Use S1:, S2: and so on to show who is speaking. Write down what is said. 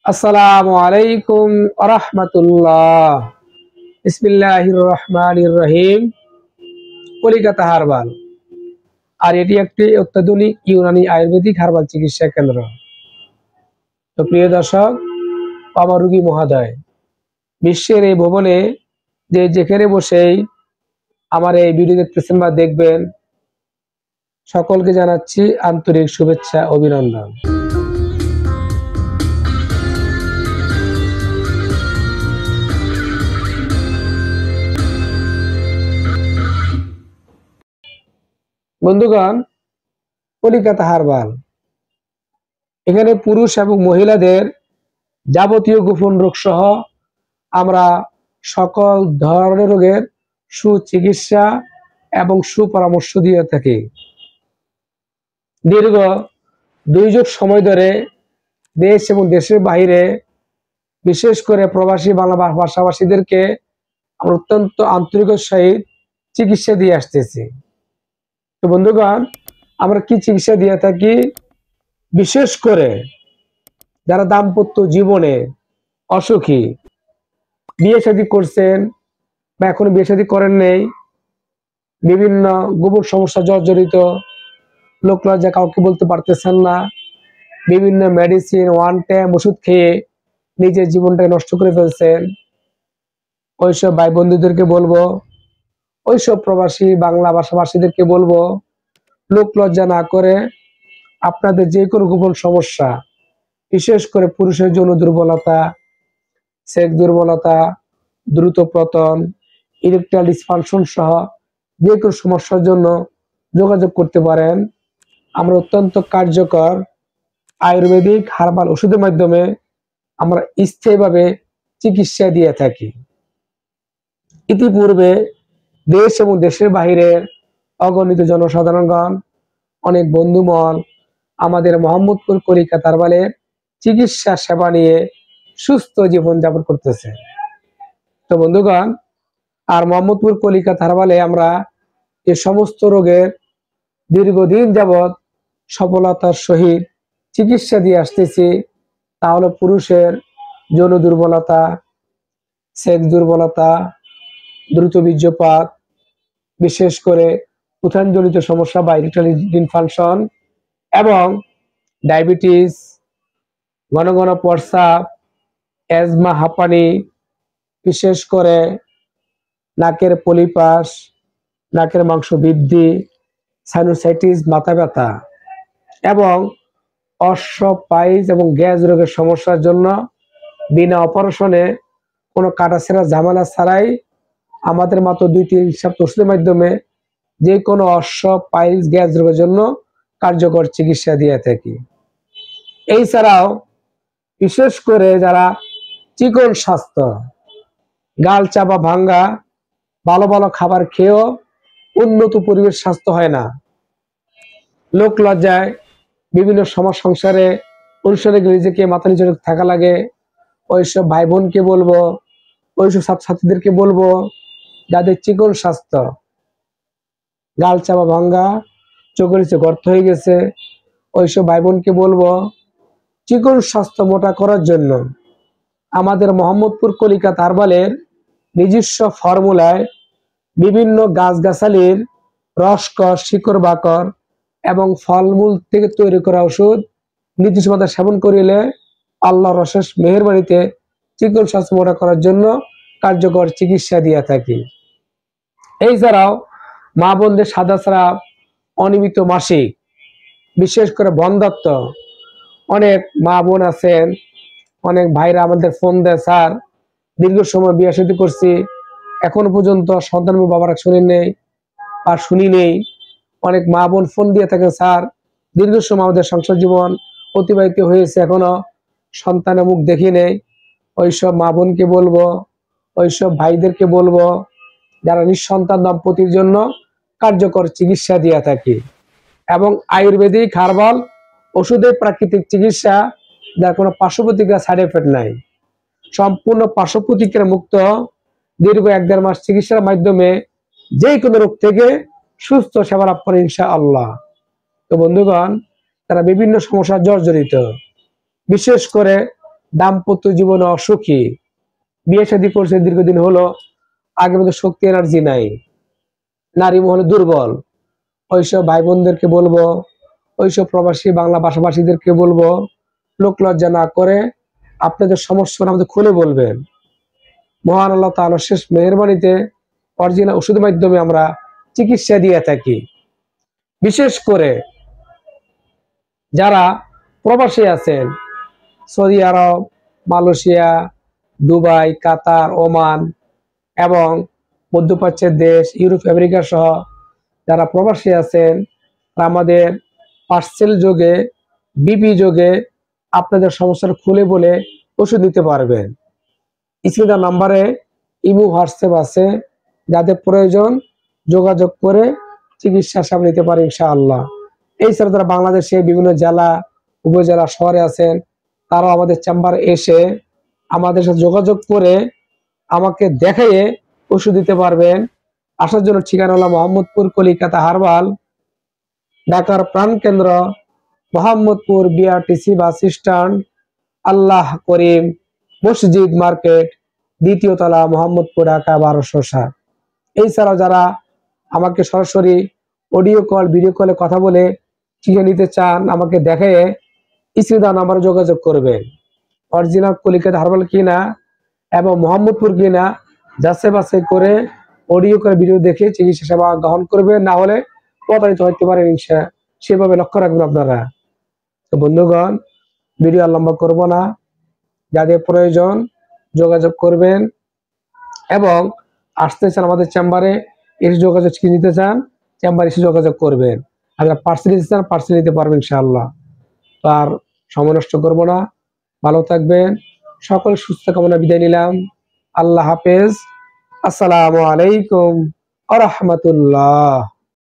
S1: আসসালামু আলাইকুম ওয়া রাহমাতুল্লাহ। বিসমিল্লাহির রহমানির রহিম। কলিকাতা হারবাল। আর এটি একটি অত্যাধুনিক ইউনানি আয়ুর্বেদিক হারবাল চিকিৎসা কেন্দ্র। তো প্রিয় দর্শক, আমার রোগী মহোদয়, বিশ্বের এই ভবনে যে যেখানে বসেই আমার এই ভিডিও দেখতেছেন বা দেখবেন, সকলকে জানাচ্ছি আন্তরিক শুভেচ্ছা অভিনন্দন। বন্ধুগণ, কলিকাতা হারবাল এখানে পুরুষ এবং মহিলাদের যাবতীয় গোপন রোগ সহ আমরা সকল ধরনের রোগের সুচিকিৎসা এবং সুপরামর্শ দিয়ে থাকি। দীর্ঘ 2 যুগ সময় ধরে দেশ এবং দেশের বাইরে, বিশেষ করে প্রবাসী বাংলা ভাষাভাষীদেরকে আমরা অত্যন্ত আন্তরিকতার সহিত চিকিৎসা দিয়ে আসতেছি। তো বন্ধুগণ, আমরা কি চিকিৎসা দিয়ে থাকি? বিশেষ করে যারা দাম্পত্য জীবনে অসুখী, বিয়ে শাদী করছেন বা এখনো বিয়ে শাদী করেন নেই, বিভিন্ন গোপন সমস্যা জর্জরিত, লোক লজ্জা কাউকে বলতে পারতেছেন না, বিভিন্ন মেডিসিন ওয়ান টাইম ওষুধ খেয়ে নিজের জীবনটাকে নষ্ট করে ফেলছেন, ওইসব ভাই বন্ধুদেরকে বলবো, ওইসব প্রবাসী বাংলা ভাষাভাষীদেরকে বলবো, লোক লজ্জা না করে আপনাদের যে কোনো গোপন সমস্যা, বিশেষ করে পুরুষের যৌন দুর্বলতা, সেক্স দুর্বলতা, দ্রুত পতন, ইরেকটাইল ডিসফাংশন সহ যে কোনো সমস্যার জন্য যোগাযোগ করতে পারেন। আমরা অত্যন্ত কার্যকর আয়ুর্বেদিক হার্বাল ওষুধের মাধ্যমে আমরা স্থায়ীভাবে চিকিৎসা দিয়ে থাকি। ইতিপূর্বে দেশ এবং দেশের বাহিরের অগণিত জনসাধারণগণ, অনেক বন্ধুমল আমাদের মোহাম্মদপুর কলিকাতা হারবালের চিকিৎসা সেবা নিয়ে সুস্থ জীবনযাপন করতেছে। তো বন্ধুগণ, আর মোহাম্মদপুর কলিকাতা হারবালে আমরা এই সমস্ত রোগের দীর্ঘদিন যাবৎ সফলতার সহিত চিকিৎসা দিয়ে আসতেছি। তাহলে পুরুষের যৌন দুর্বলতা, সেক্স দুর্বলতা, দ্রুত বীর্যপাত, বিশেষ করে উত্থানজনিত সমস্যা বা ইরেকটাইল ডিসফাংশন এবং ডায়াবেটিস, ঘন ঘন প্রস্রাব, অ্যাজমা, হাঁপানি, বিশেষ করে নাকের পলিপাস, নাকের মাংস বৃদ্ধি, সাইনোসাইটিস, মাথা ব্যথা এবং অশ্বপাইজ এবং গ্যাস রোগের সমস্যার জন্য বিনা অপারেশনে, কোনো কাটাছেঁড়া ঝামেলা ছাড়াই আমাদের মাত্র 2-3 সপ্তাহ ওষুধের মাধ্যমে যে কোনো অশ্বপাইজ গ্যাস রোগের জন্য কার্যকর চিকিৎসা দিয়ে থাকি। এছাড়াও বিশেষ করে যারা চিকন স্বাস্থ্য, গাল চাপা ভাঙ্গা, ভালো ভালো খাবার খেয়েও উন্নত পরিবেশ স্বাস্থ্য হয় না, লোক লজ্জায় বিভিন্ন সংসারে অনুষ্ঠানে নিজেকে মাথা নিচে থাকা লাগে, ওইসব ভাই বোনকে বলবো, ওইসব ছাত্রছাত্রীদেরকে বলবো যাদের চিকন স্বাস্থ্য, গাল চাপা ভাঙ্গা, চোখের নিচে গর্ত হয়ে গেছে, ওইসব ভাই বোনকে বলবো চিকন স্বাস্থ্য মোটা করার জন্য আমাদের মোহাম্মদপুর কলিকাতা হারবালের নিজস্ব ফর্মুলায় বিভিন্ন গাছগাছালির রসকস, শিকড় বাকর এবং ফলমূল থেকে তৈরি করা ওষুধ নির্দিষ্ট মাত্রায় সেবন করিলে আল্লাহর অশেষ মেহেরবানিতে চিকন স্বাস্থ্য মোটা করার জন্য কার্যকর চিকিৎসা দিয়ে থাকি। এছাড়াও মা বোনদের সাদা স্রাব, অনিয়মিত মাসিক, বিশেষ করে বন্ধ্যাত্ব, অনেক মা বোন আছেন, অনেক ভাইরা আমাদের ফোন দেয়, স্যার দীর্ঘ সময় বিয়ে শাদী করছি, এখনো পর্যন্ত সন্তান বাবারা শুনি নেই বা শুনি নেই। অনেক মা বোন ফোন দিয়ে থাকেন, স্যার দীর্ঘ সময় আমাদের সংসার জীবন অতিবাহিত হয়েছে, এখনো সন্তানের মুখ দেখি নেই। ওইসব মা বোনকে বলবো, ওইসব ভাইদেরকে বলবো যারা নিঃসন্তান দম্পতির জন্য কার্যকর চিকিৎসা দিয়ে থাকি এবং আয়ুর্বেদিক হার্বাল ওষুধের প্রাকৃতিক চিকিৎসা, যার কোনো পার্শ্ব প্রতিক্রিয়া, সাইড এফেক্ট নাই, সম্পূর্ণ পার্শ্ব প্রতিক্রিয়া মুক্ত, দীর্ঘ 1-1.5 মাস চিকিৎসার মাধ্যমে যে কোনো রোগ থেকে সুস্থ সেবা লাভ করে ইনশাআল্লাহ। তো বন্ধুগণ, তারা বিভিন্ন সমস্যা জর্জরিত, বিশেষ করে দাম্পত্য জীবনে অসুখী, বিয়ে শাদী করছে দীর্ঘদিন হলো, আগের মতো শক্তি এনার্জি নাই, নারী মহলে দুর্বল, ওইসব ভাই বোনদেরকে বলবো, ওইসব প্রবাসী বাংলা ভাষাভাষীদেরকে বলবো, লোক লজ্জা না করে আপনাদের সমস্যা আমাদের খুলে বলবেন। মহান আল্লাহ তাআলা শেষ মেহেরবানিতে অরিজিনাল ওষুধের মাধ্যমে আমরা চিকিৎসা দিয়ে থাকি। বিশেষ করে যারা প্রবাসী আছেন, সৌদি আরব, মালয়েশিয়া, দুবাই, কাতার, ওমান এবং মধ্যপ্রাচ্যের দেশ, ইউরোপ, আমেরিকা সহ যারা প্রবাসী আছেন, আমাদের পার্সেল যোগে, বিপি যোগে আপনাদের সমস্যাটা খুলে বলে ওষুধ নিতে পারবেন। স্ক্রিনে নাম্বারে ইমো, হোয়াটসঅ্যাপ আছে, যাদের প্রয়োজন যোগাযোগ করে চিকিৎসা সেবা নিতে পারে ইনশাআল্লাহ। এছাড়া যারা বাংলাদেশে বিভিন্ন জেলা, উপজেলা, শহরে আছেন, তারাও আমাদের চেম্বারে এসে আমাদের সাথে যোগাযোগ করে আমাকে দেখিয়ে ওষুধ দিতে পারবেন। আসার জন্য ঠিকানা হলো মোহাম্মদপুর কলিকাতা হারবাল, ঢাকার প্রাণকেন্দ্র মোহাম্মদপুর বিআরটিসি বাস স্ট্যান্ড, আল্লাহ করিম মসজিদ মার্কেট, দ্বিতীয় তলা, মোহাম্মদপুর, ঢাকা 1207। এছাড়াও যারা আমাকে সরাসরি অডিও কল, ভিডিও কলে কথা বলে চিকিৎসা নিতে চান, আমাকে দেখে স্ক্রিনে দেওয়া নাম্বারে যোগাযোগ করবেন। অরিজিনাল কলিকাতা হারবাল কিনা এবং মোহাম্মদপুর কিনা যাচাই বাছাই করে অডিও করে ভিডিও দেখে চিকিৎসা সেবা গ্রহণ করবেন, না হলে প্রতারিত হতে পারেন সেভাবে লক্ষ্য রাখবেন আপনারা। তো বন্ধুগণ, ভিডিও আর লম্বা করবো না, যাদের প্রয়োজন যোগাযোগ করবেন এবং আসতে চান আমাদের চেম্বারে এসে যোগাযোগ নিতে চান, চেম্বারে এসে যোগাযোগ করবেন। আপনারা পার্সেল নিতে চান, পার্সেল নিতে পারবেন ইনশাআল্লাহ। আর সময় নষ্ট করবো না, ভালো থাকবেন, সকল সুস্থ কামনা বিদায় নিলাম। আল্লাহ হাফেজ, আসসালামু আলাইকুম ওয়া রাহমাতুল্লাহ।